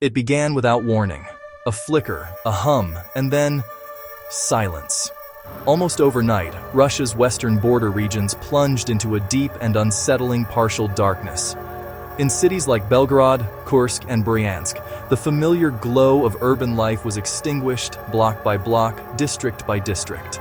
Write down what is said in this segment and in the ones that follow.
It began without warning. A flicker, a hum, and then silence. Almost overnight, Russia's western border regions plunged into a deep and unsettling partial darkness. In cities like Belgorod, Kursk, and Bryansk, the familiar glow of urban life was extinguished, block by block, district by district.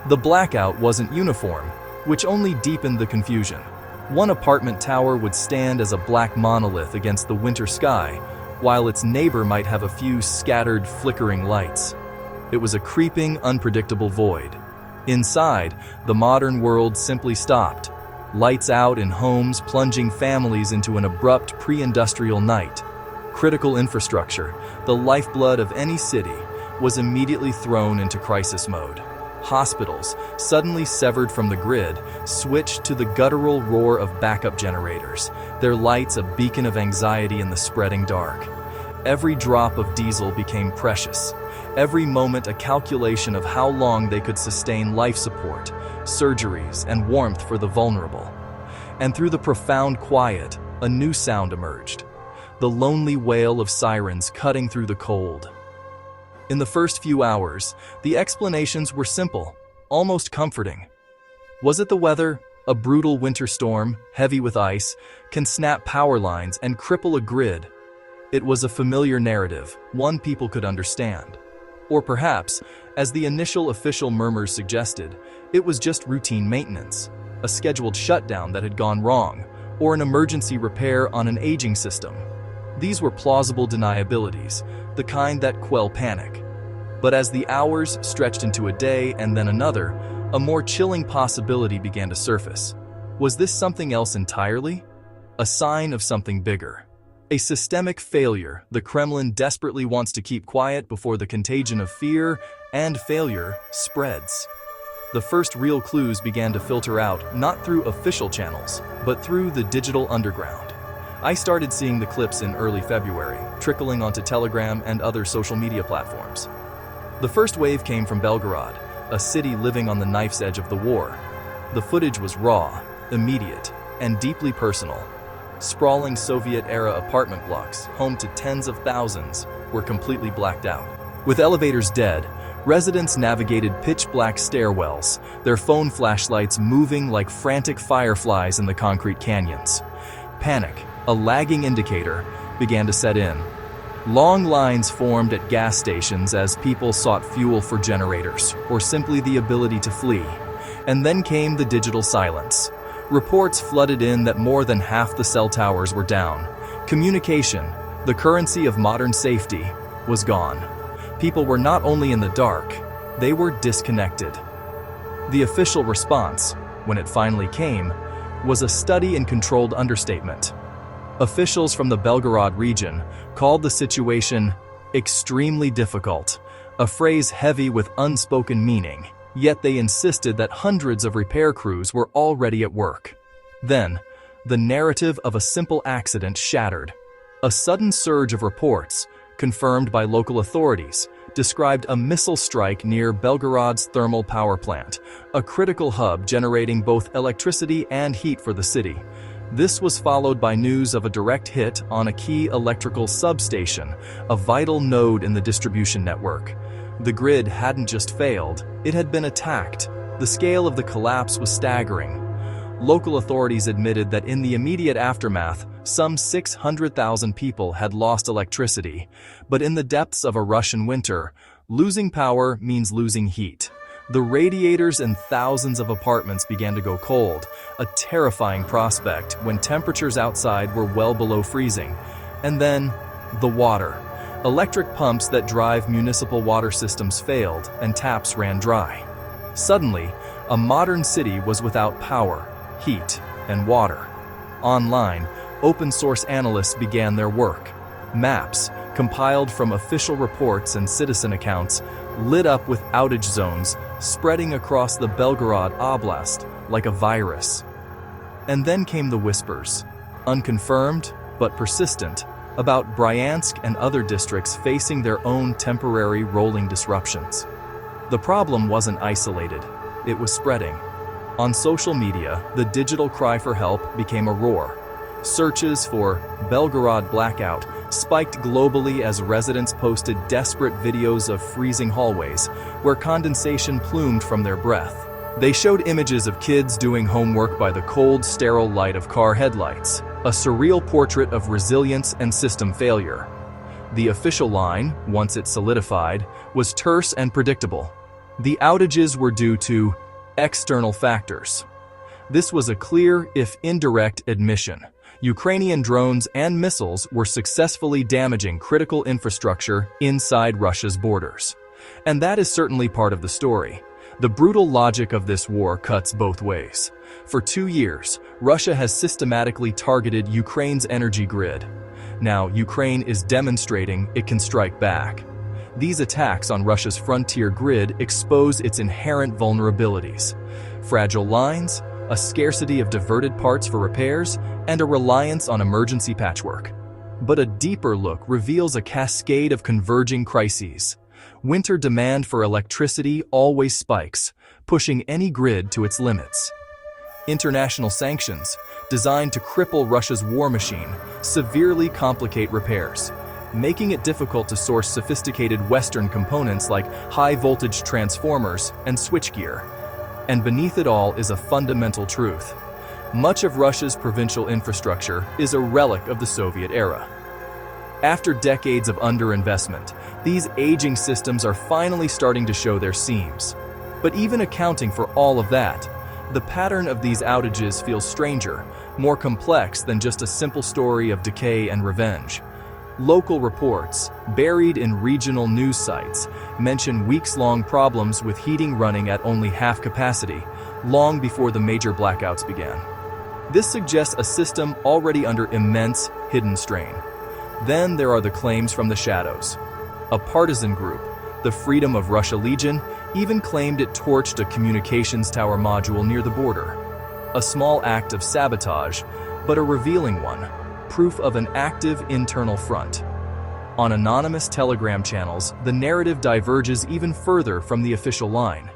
The blackout wasn't uniform, which only deepened the confusion. One apartment tower would stand as a black monolith against the winter sky, while its neighbor might have a few scattered, flickering lights. It was a creeping, unpredictable void. Inside, the modern world simply stopped. Lights out in homes, plunging families into an abrupt pre-industrial night. Critical infrastructure, the lifeblood of any city, was immediately thrown into crisis mode. Hospitals, suddenly severed from the grid, switched to the guttural roar of backup generators, their lights a beacon of anxiety in the spreading dark. Every drop of diesel became precious, every moment a calculation of how long they could sustain life support, surgeries, and warmth for the vulnerable. And through the profound quiet, a new sound emerged, the lonely wail of sirens cutting through the cold. In the first few hours, the explanations were simple, almost comforting. Was it the weather? A brutal winter storm, heavy with ice, can snap power lines and cripple a grid. It was a familiar narrative, one people could understand. Or perhaps, as the initial official murmurs suggested, it was just routine maintenance, a scheduled shutdown that had gone wrong, or an emergency repair on an aging system. These were plausible deniabilities, the kind that quell panic. But as the hours stretched into a day and then another, a more chilling possibility began to surface. Was this something else entirely? A sign of something bigger. A systemic failure the Kremlin desperately wants to keep quiet before the contagion of fear and failure spreads. The first real clues began to filter out, not through official channels, but through the digital underground. I started seeing the clips in early February, trickling onto Telegram and other social media platforms. The first wave came from Belgorod, a city living on the knife's edge of the war. The footage was raw, immediate, and deeply personal. Sprawling Soviet-era apartment blocks, home to tens of thousands, were completely blacked out. With elevators dead, residents navigated pitch-black stairwells, their phone flashlights moving like frantic fireflies in the concrete canyons. Panic, a lagging indicator, began to set in. Long lines formed at gas stations as people sought fuel for generators, or simply the ability to flee. And then came the digital silence. Reports flooded in that more than half the cell towers were down. Communication, the currency of modern safety, was gone. People were not only in the dark, they were disconnected. The official response, when it finally came, was a steady and controlled understatement. Officials from the Belgorod region called the situation extremely difficult, a phrase heavy with unspoken meaning, yet they insisted that hundreds of repair crews were already at work. Then, the narrative of a simple accident shattered. A sudden surge of reports, confirmed by local authorities, described a missile strike near Belgorod's thermal power plant, a critical hub generating both electricity and heat for the city. This was followed by news of a direct hit on a key electrical substation, a vital node in the distribution network. The grid hadn't just failed, it had been attacked. The scale of the collapse was staggering. Local authorities admitted that in the immediate aftermath, some 600,000 people had lost electricity. But in the depths of a Russian winter, losing power means losing heat. The radiators in thousands of apartments began to go cold, a terrifying prospect when temperatures outside were well below freezing. And then, the water. Electric pumps that drive municipal water systems failed and taps ran dry. Suddenly, a modern city was without power, heat, and water. Online, open-source analysts began their work. Maps, compiled from official reports and citizen accounts, lit up with outage zones spreading across the Belgorod Oblast like a virus. And then came the whispers, unconfirmed but persistent, about Bryansk and other districts facing their own temporary rolling disruptions. The problem wasn't isolated, it was spreading. On social media, the digital cry for help became a roar. Searches for Belgorod blackout spiked globally as residents posted desperate videos of freezing hallways where condensation plumed from their breath. They showed images of kids doing homework by the cold, sterile light of car headlights, a surreal portrait of resilience and system failure. The official line, once it solidified, was terse and predictable. The outages were due to external factors. This was a clear, if indirect, admission. Ukrainian drones and missiles were successfully damaging critical infrastructure inside Russia's borders. And that is certainly part of the story. The brutal logic of this war cuts both ways. For 2 years, Russia has systematically targeted Ukraine's energy grid. Now, Ukraine is demonstrating it can strike back. These attacks on Russia's frontier grid expose its inherent vulnerabilities. Fragile lines, a scarcity of diverted parts for repairs, and a reliance on emergency patchwork. But a deeper look reveals a cascade of converging crises. Winter demand for electricity always spikes, pushing any grid to its limits. International sanctions, designed to cripple Russia's war machine, severely complicate repairs, making it difficult to source sophisticated Western components like high-voltage transformers and switchgear. And beneath it all is a fundamental truth. Much of Russia's provincial infrastructure is a relic of the Soviet era. After decades of underinvestment, these aging systems are finally starting to show their seams. But even accounting for all of that, the pattern of these outages feels stranger, more complex than just a simple story of decay and revenge. Local reports, buried in regional news sites, mention weeks-long problems with heating running at only half capacity, long before the major blackouts began. This suggests a system already under immense, hidden strain. Then there are the claims from the shadows. A partisan group, the Freedom of Russia Legion, even claimed it torched a communications tower module near the border. A small act of sabotage, but a revealing one, proof of an active internal front. On anonymous Telegram channels, the narrative diverges even further from the official line.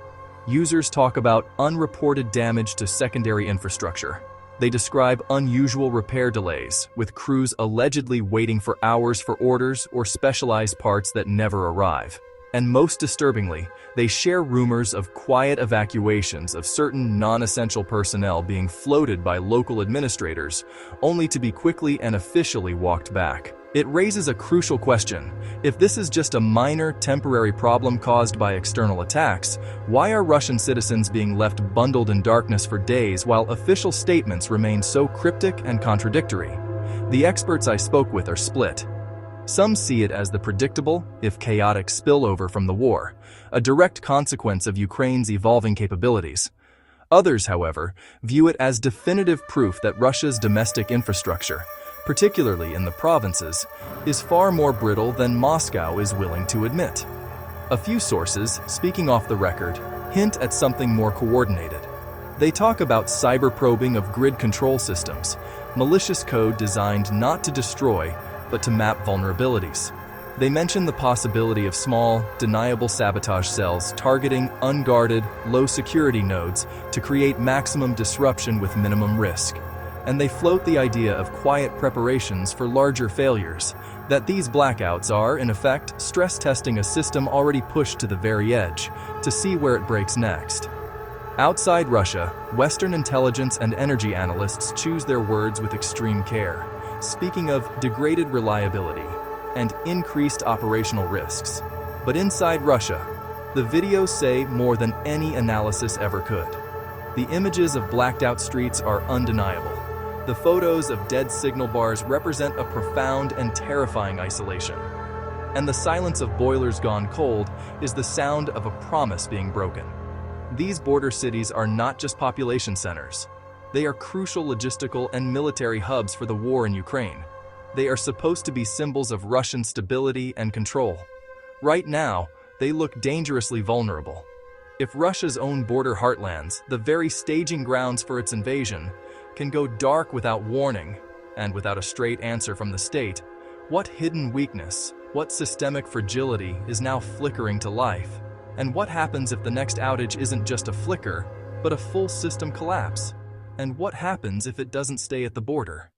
Users talk about unreported damage to secondary infrastructure. They describe unusual repair delays, with crews allegedly waiting for hours for orders or specialized parts that never arrive. And most disturbingly, they share rumors of quiet evacuations of certain non-essential personnel being floated by local administrators, only to be quickly and officially walked back. It raises a crucial question. If this is just a minor, temporary problem caused by external attacks, why are Russian citizens being left bundled in darkness for days while official statements remain so cryptic and contradictory? The experts I spoke with are split. Some see it as the predictable, if chaotic, spillover from the war, a direct consequence of Ukraine's evolving capabilities. Others, however, view it as definitive proof that Russia's domestic infrastructure, particularly in the provinces, is far more brittle than Moscow is willing to admit. A few sources, speaking off the record, hint at something more coordinated. They talk about cyber probing of grid control systems, malicious code designed not to destroy, but to map vulnerabilities. They mention the possibility of small, deniable sabotage cells targeting unguarded, low-security nodes to create maximum disruption with minimum risk. And they float the idea of quiet preparations for larger failures, that these blackouts are, in effect, stress testing a system already pushed to the very edge, to see where it breaks next. Outside Russia, Western intelligence and energy analysts choose their words with extreme care, speaking of degraded reliability and increased operational risks. But inside Russia, the videos say more than any analysis ever could. The images of blacked out streets are undeniable. The photos of dead signal bars represent a profound and terrifying isolation. And the silence of boilers gone cold is the sound of a promise being broken. These border cities are not just population centers. They are crucial logistical and military hubs for the war in Ukraine. They are supposed to be symbols of Russian stability and control. Right now, they look dangerously vulnerable. If Russia's own border heartlands, the very staging grounds for its invasion, can go dark without warning and without a straight answer from the state, what hidden weakness, what systemic fragility is now flickering to life? And what happens if the next outage isn't just a flicker, but a full system collapse? And what happens if it doesn't stay at the border?